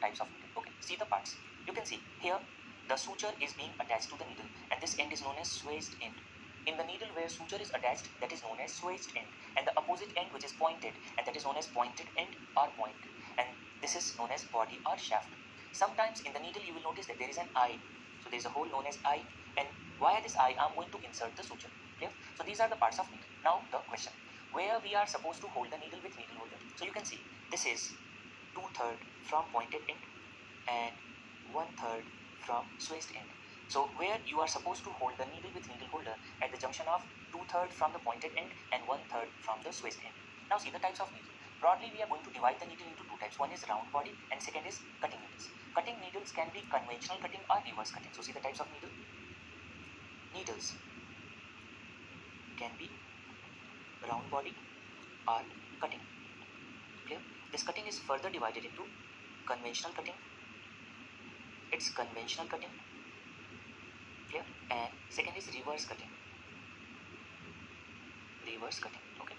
types of needle. Okay, see the parts. You can see here the suture is being attached to the needle, and this end is known as swaged end. In the needle where suture is attached, that is known as swaged end, and the opposite end which is pointed, and that is known as pointed end or point, and this is known as body or shaft. Sometimes in the needle you will notice that there is an eye, so there is a hole known as eye, and via this eye I am going to insert the suture. Clear? So these are the parts of needle. Now the question, where we are supposed to hold the needle with needle holder. So you can see this is 2/3 from pointed end and 1/3 from swaged end. So where you are supposed to hold the needle with needle holder at the junction of 2/3 from the pointed end and 1/3 from the swaged end. Now see the types of needle. Broadly we are going to divide the needle into two types. One is round body and second is cutting needles. Cutting needles can be conventional cutting or reverse cutting. So see the types of needle. Needles can be round body or cutting. Clear? This cutting is further divided into conventional cutting. It's conventional cutting. Clear? And second is reverse cutting. Reverse cutting. Okay.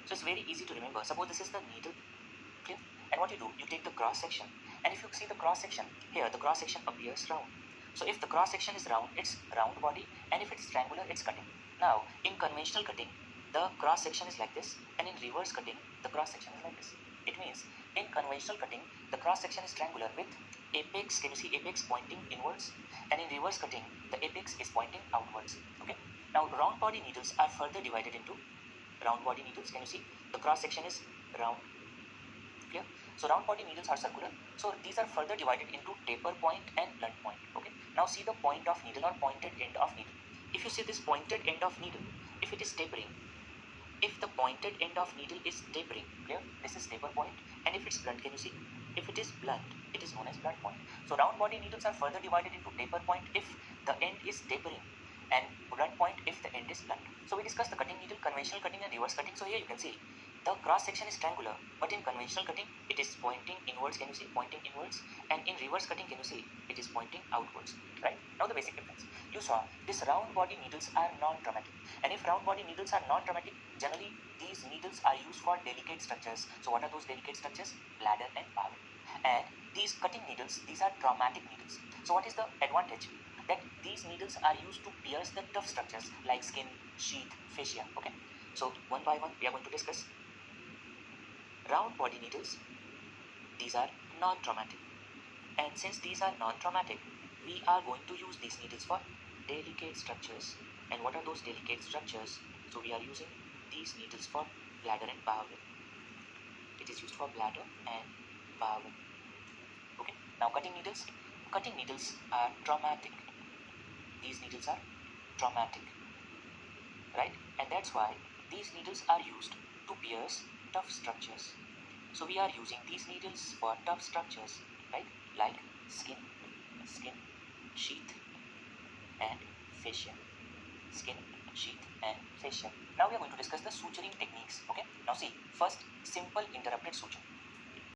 So it's very easy to remember. Suppose this is the needle. Clear? And what you do, you take the cross section, and if you see the cross section here, the cross section appears round. So if the cross section is round, it's round body, and if it's triangular, it's cutting. Now in conventional cutting, the cross section is like this, and in reverse cutting, the cross section is like this. It means in conventional cutting, the cross section is triangular with apex, can you see apex pointing inwards, and in reverse cutting, the apex is pointing outwards. Okay. Now round body needles are further divided into round body needles. Can you see the cross section is round? Clear? So round body needles are circular. So these are further divided into taper point and blunt point. Okay. Now see the point of needle or pointed end of needle. If you see this pointed end of needle, if it is tapering, if the pointed end of needle is tapering, clear? This is taper point, and if it's blunt, can you see? If it is blunt, it is known as blunt point. So round body needles are further divided into taper point if the end is tapering, and blunt point if the end is blunt. So we discussed the cutting needle, conventional cutting and reverse cutting. So here you can see the cross section is triangular, but in conventional cutting it is pointing inwards. Can you see? Pointing inwards. And in reverse cutting, can you see? It is pointing outwards. Right? Now the basic difference. You saw these round body needles are non-traumatic, and if round body needles are non-traumatic, generally these needles are used for delicate structures. So what are those delicate structures? Bladder and bowel. And these cutting needles, these are traumatic needles. So what is the advantage? That these needles are used to pierce the tough structures like skin, sheath, fascia. Okay. So one by one we are going to discuss. Round body needles, these are non-traumatic, and since these are non-traumatic, we are going to use these needles for delicate structures. And what are those delicate structures? So we are using these needles for bladder and bowel. It is used for bladder and bowel. Okay. Now cutting needles. Cutting needles are traumatic. These needles are traumatic, right? And that's why these needles are used to pierce tough structures. So we are using these needles for tough structures, right? Like skin, sheath, and fascia. Skin, sheath, and fascia. Now we are going to discuss the suturing techniques. Okay. Now see, first, simple interrupted suture.